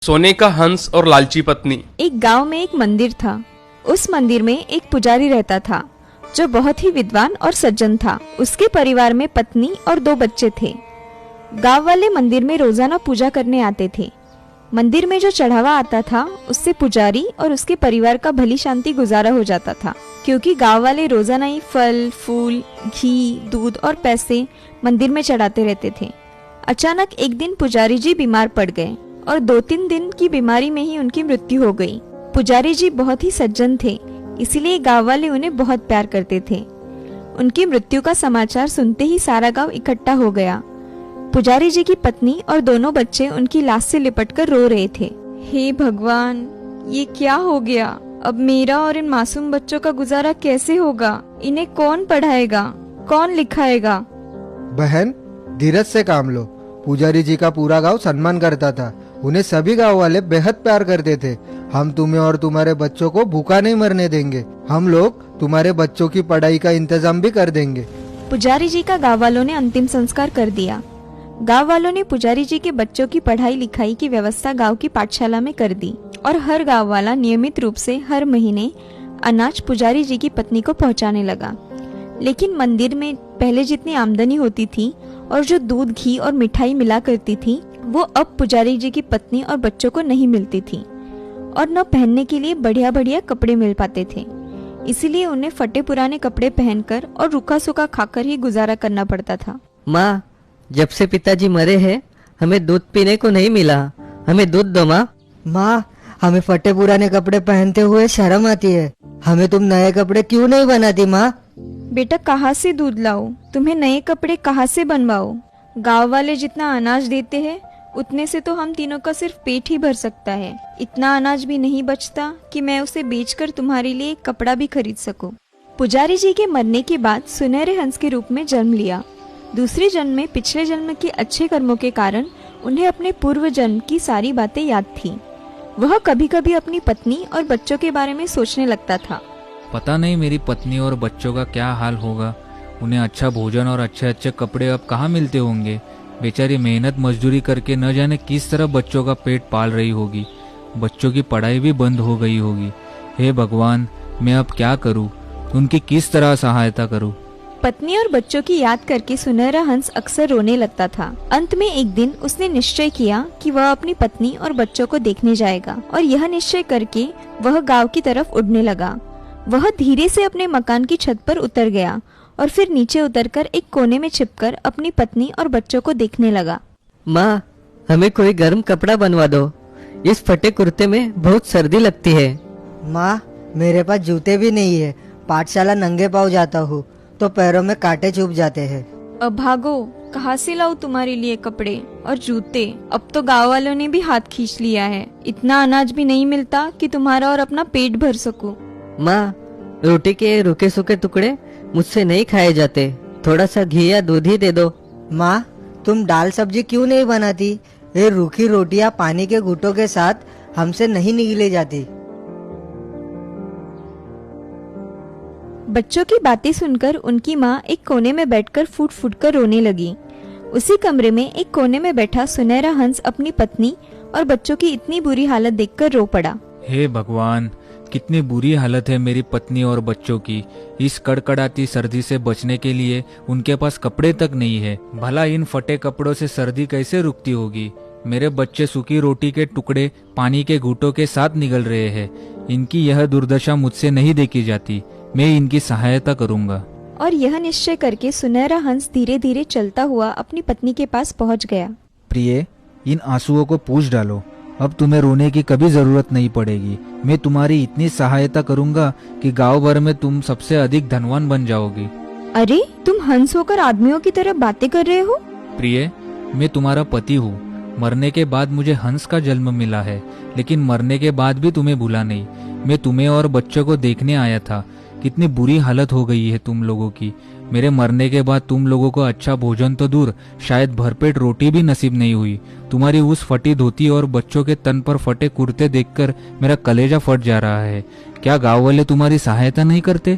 सोने का हंस और लालची पत्नी। एक गांव में एक मंदिर था। उस मंदिर में एक पुजारी रहता था जो बहुत ही विद्वान और सज्जन था। उसके परिवार में पत्नी और 2 बच्चे थे। गांव वाले मंदिर में रोजाना पूजा करने आते थे। मंदिर में जो चढ़ावा आता था उससे पुजारी और उसके परिवार का भली शांति गुजारा हो जाता था, क्योंकि गांव वाले रोजाना ही फल, फूल, घी, दूध और पैसे मंदिर में चढ़ाते रहते थे। अचानक एक दिन पुजारी जी बीमार पड़ गए और 2-3 दिन की बीमारी में ही उनकी मृत्यु हो गई। पुजारी जी बहुत ही सज्जन थे, इसीलिए गांव वाले उन्हें बहुत प्यार करते थे। उनकी मृत्यु का समाचार सुनते ही सारा गांव इकट्ठा हो गया। पुजारी जी की पत्नी और दोनों बच्चे उनकी लाश से लिपटकर रो रहे थे। हे भगवान, ये क्या हो गया? अब मेरा और इन मासूम बच्चों का गुजारा कैसे होगा? इन्हें कौन पढ़ाएगा, कौन लिखाएगा? बहन, धीरज से काम लो। पुजारी जी का पूरा गांव सम्मान करता था। उन्हें सभी गांव वाले बेहद प्यार करते थे। हम तुम्हें और तुम्हारे बच्चों को भूखा नहीं मरने देंगे। हम लोग तुम्हारे बच्चों की पढ़ाई का इंतजाम भी कर देंगे। पुजारी जी का गांव वालों ने अंतिम संस्कार कर दिया। गांव वालों ने पुजारी जी के बच्चों की पढ़ाई लिखाई की व्यवस्था गांव की पाठशाला में कर दी और हर गांव वाला नियमित रूप से हर महीने अनाज पुजारी जी की पत्नी को पहुंचाने लगा। लेकिन मंदिर में पहले जितनी आमदनी होती थी और जो दूध, घी और मिठाई मिला करती थी, वो अब पुजारी जी की पत्नी और बच्चों को नहीं मिलती थी और न पहनने के लिए बढ़िया बढ़िया कपड़े मिल पाते थे। इसीलिए उन्हें फटे पुराने कपड़े पहनकर और रूखा सूखा खाकर ही गुजारा करना पड़ता था। माँ, जब से पिताजी मरे हैं हमें दूध पीने को नहीं मिला। हमें दूध दो माँ। माँ, हमें फटे पुराने कपड़े पहनते हुए शर्म आती है। हमें तुम नए कपड़े क्यों नहीं बनाती माँ? बेटा, कहाँ से दूध लाओ? तुम्हें नए कपड़े कहाँ से बनवाओ? गांव वाले जितना अनाज देते हैं उतने से तो हम तीनों का सिर्फ पेट ही भर सकता है। इतना अनाज भी नहीं बचता कि मैं उसे बेचकर तुम्हारे लिए एक कपड़ा भी खरीद सकूं। पुजारी जी के मरने के बाद सुनहरे हंस के रूप में जन्म लिया। दूसरे जन्म में पिछले जन्म के अच्छे कर्मों के कारण उन्हें अपने पूर्व जन्म की सारी बातें याद थी। वह कभी कभी अपनी पत्नी और बच्चों के बारे में सोचने लगता था। पता नहीं मेरी पत्नी और बच्चों का क्या हाल होगा। उन्हें अच्छा भोजन और अच्छे अच्छे कपड़े अब कहाँ मिलते होंगे। बेचारी मेहनत मजदूरी करके न जाने किस तरह बच्चों का पेट पाल रही होगी। बच्चों की पढ़ाई भी बंद हो गई होगी। हे भगवान, मैं अब क्या करूं? उनकी किस तरह सहायता करूं? पत्नी और बच्चों की याद करके सुनहरा हंस अक्सर रोने लगता था। अंत में एक दिन उसने निश्चय किया कि वह अपनी पत्नी और बच्चों को देखने जाएगा और यह निश्चय करके वह गांव की तरफ उड़ने लगा। वह धीरे से अपने मकान की छत पर उतर गया और फिर नीचे उतरकर एक कोने में छिपकर अपनी पत्नी और बच्चों को देखने लगा। माँ, हमें कोई गर्म कपड़ा बनवा दो। इस फटे कुर्ते में बहुत सर्दी लगती है। माँ, मेरे पास जूते भी नहीं है। पाठशाला नंगे पाँव जाता हूँ तो पैरों में कांटे चुभ जाते हैं। अब भागो, कहाँ से लाऊं तुम्हारे लिए कपड़े और जूते? अब तो गांव वालों ने भी हाथ खींच लिया है। इतना अनाज भी नहीं मिलता कि तुम्हारा और अपना पेट भर सकूं। माँ, रोटी के रूखे सूखे टुकड़े मुझसे नहीं खाए जाते। थोड़ा सा घी या दूध ही दे दो। माँ, तुम दाल सब्जी क्यों नहीं बनाती? ये रूखी रोटियाँ पानी के घूंटों के साथ हमसे नहीं निगले जाती। बच्चों की बातें सुनकर उनकी माँ एक कोने में बैठकर फूट फूट कर रोने लगी। उसी कमरे में एक कोने में बैठा सुनहरा हंस अपनी पत्नी और बच्चों की इतनी बुरी हालत देखकर रो पड़ा। हे भगवान, कितनी बुरी हालत है मेरी पत्नी और बच्चों की। इस कड़कड़ाती सर्दी से बचने के लिए उनके पास कपड़े तक नहीं है। भला इन फटे कपड़ों से सर्दी कैसे रुकती होगी। मेरे बच्चे सूखी रोटी के टुकड़े पानी के घूंटों के साथ निगल रहे हैं। इनकी यह दुर्दशा मुझसे नहीं देखी जाती। मैं इनकी सहायता करूंगा। और यह निश्चय करके सुनहरा हंस धीरे धीरे चलता हुआ अपनी पत्नी के पास पहुंच गया। प्रिय, इन आंसुओं को पूंछ डालो। अब तुम्हें रोने की कभी जरूरत नहीं पड़ेगी। मैं तुम्हारी इतनी सहायता करूंगा कि गांव भर में तुम सबसे अधिक धनवान बन जाओगी। अरे, तुम हंस होकर आदमियों की तरह बातें कर रहे हो? प्रिय, मैं तुम्हारा पति हूँ। मरने के बाद मुझे हंस का जन्म मिला है, लेकिन मरने के बाद भी तुम्हें भूला नहीं। मैं तुम्हें और बच्चों को देखने आया था। कितनी बुरी हालत हो गई है तुम लोगों की। मेरे मरने के बाद तुम लोगों को अच्छा भोजन तो दूर, शायद भरपेट रोटी भी नसीब नहीं हुई। तुम्हारी उस फटी धोती और बच्चों के तन पर फटे कुर्ते देखकर मेरा कलेजा फट जा रहा है। क्या गांव वाले तुम्हारी सहायता नहीं करते?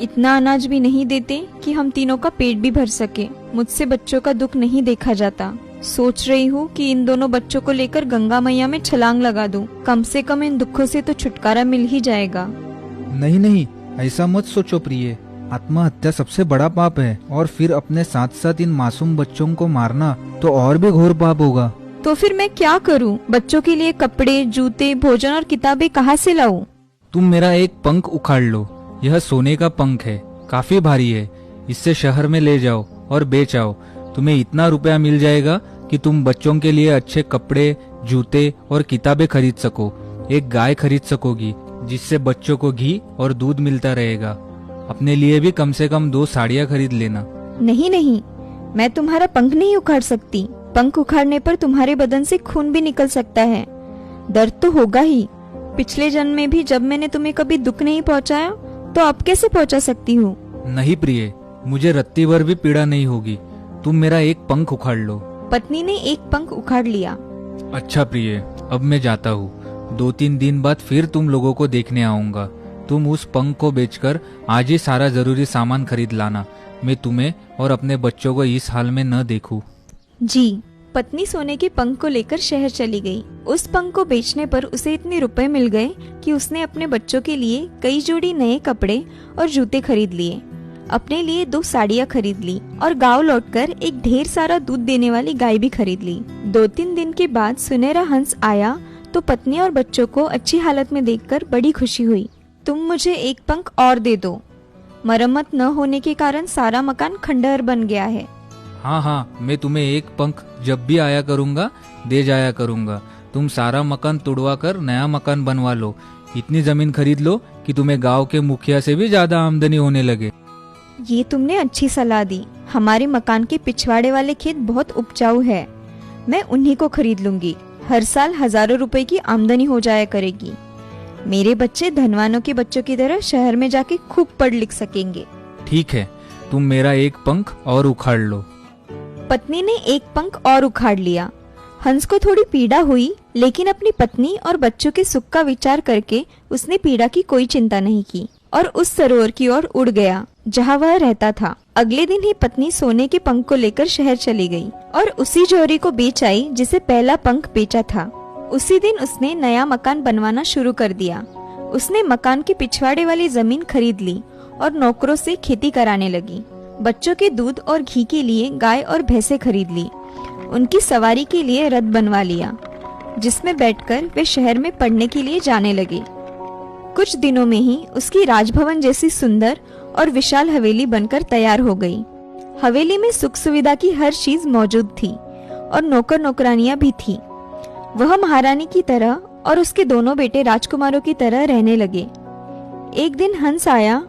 इतना अनाज भी नहीं देते कि हम तीनों का पेट भी भर सके। मुझसे बच्चों का दुख नहीं देखा जाता। सोच रही हूँ कि इन दोनों बच्चों को लेकर गंगा मैया में छलांग लगा दूं। कम से कम इन दुखों से तो छुटकारा मिल ही जाएगा। नहीं नहीं, ऐसा मत सोचो प्रिय। आत्महत्या सबसे बड़ा पाप है, और फिर अपने साथ साथ इन मासूम बच्चों को मारना तो और भी घोर पाप होगा। तो फिर मैं क्या करूँ? बच्चों के लिए कपड़े, जूते, भोजन और किताबें कहाँ से लाऊं? तुम मेरा एक पंख उखाड़ लो। यह सोने का पंख है, काफी भारी है। इससे शहर में ले जाओ और बेच आओ। तुम्हें इतना रुपया मिल जाएगा कि तुम बच्चों के लिए अच्छे कपड़े, जूते और किताबें खरीद सको। एक गाय खरीद सकोगी, जिससे बच्चों को घी और दूध मिलता रहेगा। अपने लिए भी कम से कम 2 साड़ियाँ खरीद लेना। नहीं नहीं, मैं तुम्हारा पंख नहीं उखाड़ सकती। पंख उखाड़ने पर तुम्हारे बदन से खून भी निकल सकता है। दर्द तो होगा ही। पिछले जन्म में भी जब मैंने तुम्हें कभी दुख नहीं पहुंचाया, तो अब कैसे पहुंचा सकती हूँ? नहीं प्रिय, मुझे रत्ती भर भी पीड़ा नहीं होगी। तुम मेरा एक पंख उखाड़ लो। पत्नी ने एक पंख उखाड़ लिया। अच्छा प्रिय, अब मैं जाता हूँ। 2-3 दिन बाद फिर तुम लोगों को देखने आऊंगा। तुम उस पंख को बेचकर आज ही सारा जरूरी सामान खरीद लाना। मैं तुम्हें और अपने बच्चों को इस हाल में न देखूं। जी। पत्नी सोने के पंख को लेकर शहर चली गई। उस पंख को बेचने पर उसे इतने रुपए मिल गए कि उसने अपने बच्चों के लिए कई जोड़ी नए कपड़े और जूते खरीद लिए, अपने लिए 2 साड़ियाँ खरीद ली और गांव लौटकर एक ढेर सारा दूध देने वाली गाय भी खरीद ली। 2-3 दिन के बाद सुनहरा हंस आया तो पत्नी और बच्चों को अच्छी हालत में देखकर बड़ी खुशी हुई। तुम मुझे एक पंख और दे दो। मरम्मत न होने के कारण सारा मकान खंडहर बन गया है। हाँ हाँ, मैं तुम्हें एक पंख जब भी आया करूँगा दे जाया करूँगा। तुम सारा मकान तुड़वा कर नया मकान बनवा लो। इतनी जमीन खरीद लो कि तुम्हें गांव के मुखिया से भी ज्यादा आमदनी होने लगे। ये तुमने अच्छी सलाह दी। हमारे मकान के पिछवाड़े वाले खेत बहुत उपजाऊ है। मैं उन्हीं को खरीद लूंगी। हर साल हजारों रुपए की आमदनी हो जाया करेगी। मेरे बच्चे धनवानों के बच्चों की तरह शहर में जाके खूब पढ़ लिख सकेंगे। ठीक है, तुम मेरा एक पंख और उखाड़ लो। पत्नी ने एक पंख और उखाड़ लिया। हंस को थोड़ी पीड़ा हुई, लेकिन अपनी पत्नी और बच्चों के सुख का विचार करके उसने पीड़ा की कोई चिंता नहीं की और उस सरोवर की ओर उड़ गया जहाँ वह रहता था। अगले दिन ही पत्नी सोने के पंख को लेकर शहर चली गई और उसी जोरी को बेच आई जिसे पहला पंख बेचा था। उसी दिन उसने नया मकान बनवाना शुरू कर दिया। उसने मकान के पिछवाड़े वाली जमीन खरीद ली और नौकरों से खेती कराने लगी। बच्चों के दूध और घी के लिए गाय और भैंसे खरीद ली। उनकी सवारी के लिए रथ बनवा लिया, जिसमें बैठकर वे शहर में पढ़ने के लिए जाने लगे। कुछ दिनों में ही उसकी राजभवन जैसी सुंदर और विशाल हवेली बनकर तैयार हो गई। हवेली में सुख सुविधा की हर चीज मौजूद थी और नौकर नौकरानियां भी थी। वह महारानी की तरह और उसके दोनों बेटे राजकुमारों की तरह रहने लगे। एक दिन हंस आया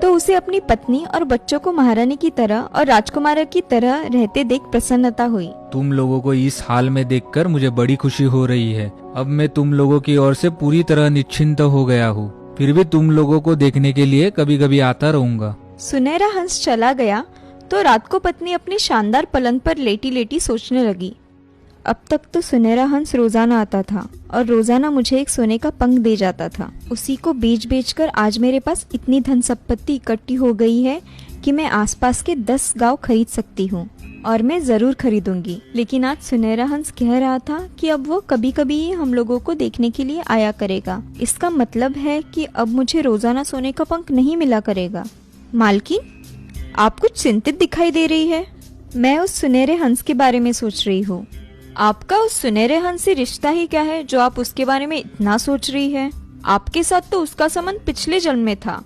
तो उसे अपनी पत्नी और बच्चों को महारानी की तरह और राजकुमारों की तरह रहते देख प्रसन्नता हुई। तुम लोगों को इस हाल में देखकर मुझे बड़ी खुशी हो रही है। अब मैं तुम लोगों की ओर से पूरी तरह निश्चिंत हो गया हूँ। फिर भी तुम लोगों को देखने के लिए कभी कभी आता रहूंगा। सुनहरा हंस चला गया तो रात को पत्नी अपने शानदार पलंग पर लेटी लेटी सोचने लगी। अब तक तो सुनहरा हंस रोजाना आता था और रोजाना मुझे एक सोने का पंख दे जाता था। उसी को बेच बेच कर आज मेरे पास इतनी धन संपत्ति इकट्ठी हो गई है कि मैं आसपास के 10 गांव खरीद सकती हूँ और मैं जरूर खरीदूंगी। लेकिन आज सुनहरा हंस कह रहा था कि अब वो कभी कभी ही हम लोगों को देखने के लिए आया करेगा। इसका मतलब है कि अब मुझे रोजाना सोने का पंख नहीं मिला करेगा। मालकिन, आप कुछ चिंतित दिखाई दे रही है। मैं उस सुनहरे हंस के बारे में सोच रही हूँ। आपका उस सुनहरे हंस से रिश्ता ही क्या है जो आप उसके बारे में इतना सोच रही है? आपके साथ तो उसका संबंध पिछले जन्म में था।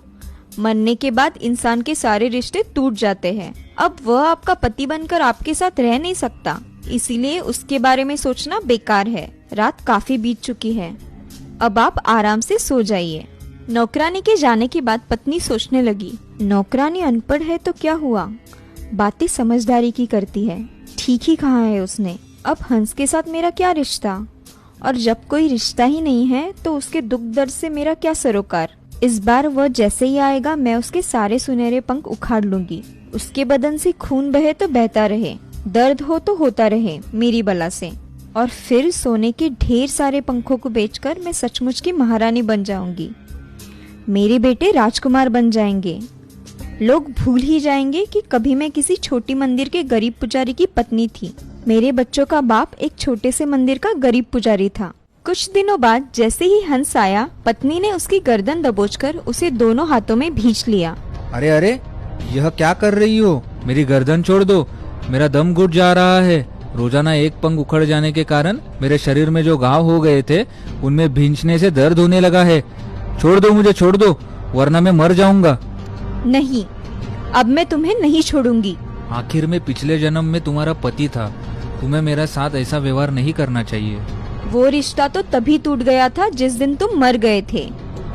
मरने के बाद इंसान के सारे रिश्ते टूट जाते हैं। अब वह आपका पति बनकर आपके साथ रह नहीं सकता, इसीलिए उसके बारे में सोचना बेकार है। रात काफी बीत चुकी है, अब आप आराम से सो जाइए। नौकरानी के जाने के बाद पत्नी सोचने लगी, नौकरानी अनपढ़ है तो क्या हुआ, बातें समझदारी की करती है। ठीक ही कहा है उसने। अब हंस के साथ मेरा क्या रिश्ता, और जब कोई रिश्ता ही नहीं है तो उसके दुख दर्द से मेरा क्या सरोकार। इस बार वह जैसे ही आएगा मैं उसके सारे सुनहरे पंख उखाड़ लूंगी। उसके बदन से खून बहे तो बहता रहे, दर्द हो तो होता रहे मेरी बला से। और फिर सोने के ढेर सारे पंखों को बेचकर मैं सचमुच की महारानी बन जाऊंगी। मेरे बेटे राजकुमार बन जाएंगे। लोग भूल ही जाएंगे कि कभी मैं किसी छोटी मंदिर के गरीब पुजारी की पत्नी थी। मेरे बच्चों का बाप एक छोटे से मंदिर का गरीब पुजारी था। कुछ दिनों बाद जैसे ही हंस आया, पत्नी ने उसकी गर्दन दबोचकर उसे दोनों हाथों में भींच लिया। अरे अरे, यह क्या कर रही हो? मेरी गर्दन छोड़ दो, मेरा दम घुट जा रहा है। रोजाना एक पंख उखड़ जाने के कारण मेरे शरीर में जो घाव हो गए थे उनमें भींचने से दर्द होने लगा है। छोड़ दो मुझे, छोड़ दो, वरना मैं मर जाऊंगा। नहीं, अब मैं तुम्हें नहीं छोड़ूंगी। आखिर में पिछले जन्म में तुम्हारा पति था, तुम्हें मेरा साथ ऐसा व्यवहार नहीं करना चाहिए। वो रिश्ता तो तभी टूट गया था जिस दिन तुम मर गए थे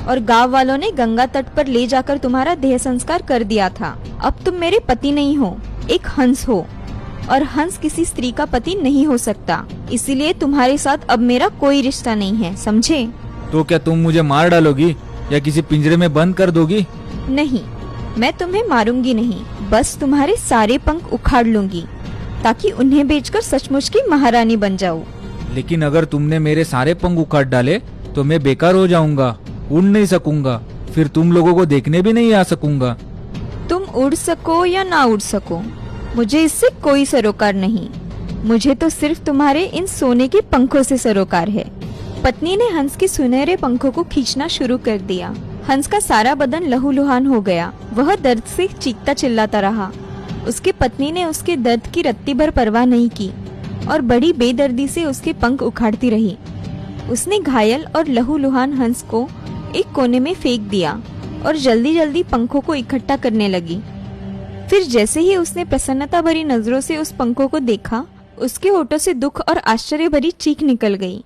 और गांव वालों ने गंगा तट पर ले जाकर तुम्हारा देह संस्कार कर दिया था। अब तुम मेरे पति नहीं हो, एक हंस हो, और हंस किसी स्त्री का पति नहीं हो सकता। इसीलिए तुम्हारे साथ अब मेरा कोई रिश्ता नहीं है, समझे? तो क्या तुम मुझे मार डालोगी या किसी पिंजरे में बंद कर दोगी? नहीं, मैं तुम्हें मारूंगी नहीं, बस तुम्हारे सारे पंख उखाड़ लूंगी ताकि उन्हें बेचकर सचमुच की महारानी बन जाऊं। लेकिन अगर तुमने मेरे सारे पंख उखाड़ डाले तो मैं बेकार हो जाऊंगा, उड़ नहीं सकूंगा, फिर तुम लोगों को देखने भी नहीं आ सकूंगा। तुम उड़ सको या ना उड़ सको, मुझे इससे कोई सरोकार नहीं। मुझे तो सिर्फ तुम्हारे इन सोने के पंखों से सरोकार है। पत्नी ने हंस के सुनहरे पंखों को खींचना शुरू कर दिया। हंस का सारा बदन लहूलुहान हो गया। वह दर्द से चीखता चिल्लाता रहा। उसकी पत्नी ने उसके दर्द की रत्ती भर परवाह नहीं की और बड़ी बेदर्दी से उसके पंख उखाड़ती रही। उसने घायल और लहूलुहान हंस को एक कोने में फेंक दिया और जल्दी जल्दी पंखों को इकट्ठा करने लगी। फिर जैसे ही उसने प्रसन्नता भरी नजरों से उस पंखों को देखा, उसके होठों से दुख और आश्चर्य भरी चीख निकल गई।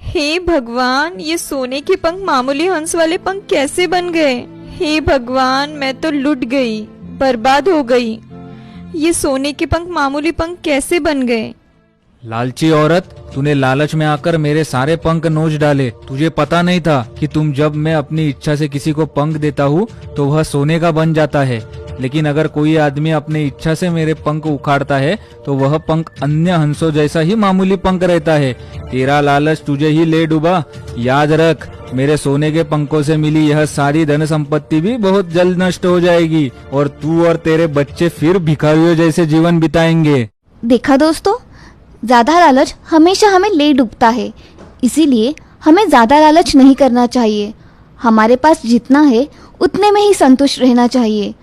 हे भगवान, ये सोने के पंख मामूली हंस वाले पंख कैसे बन गए? हे भगवान, मैं तो लुट गई, बर्बाद हो गई। ये सोने के पंख मामूली पंख कैसे बन गए? लालची औरत, तूने लालच में आकर मेरे सारे पंख नोच डाले। तुझे पता नहीं था कि जब मैं अपनी इच्छा से किसी को पंख देता हूँ तो वह सोने का बन जाता है, लेकिन अगर कोई आदमी अपनी इच्छा से मेरे पंख उखाड़ता है तो वह पंख अन्य हंसों जैसा ही मामूली पंख रहता है। तेरा लालच तुझे ही ले डूबा। याद रख, मेरे सोने के पंखों से मिली यह सारी धन संपत्ति भी बहुत जल्द नष्ट हो जाएगी और तू और तेरे बच्चे फिर भिखारियों जैसे जीवन बिताएंगे। देखा दोस्तों, ज्यादा लालच हमेशा हमें ले डूबता है। इसीलिए हमें ज्यादा लालच नहीं करना चाहिए। हमारे पास जितना है उतने में ही संतुष्ट रहना चाहिए।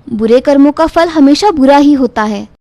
बुरे कर्मों का फल हमेशा बुरा ही होता है।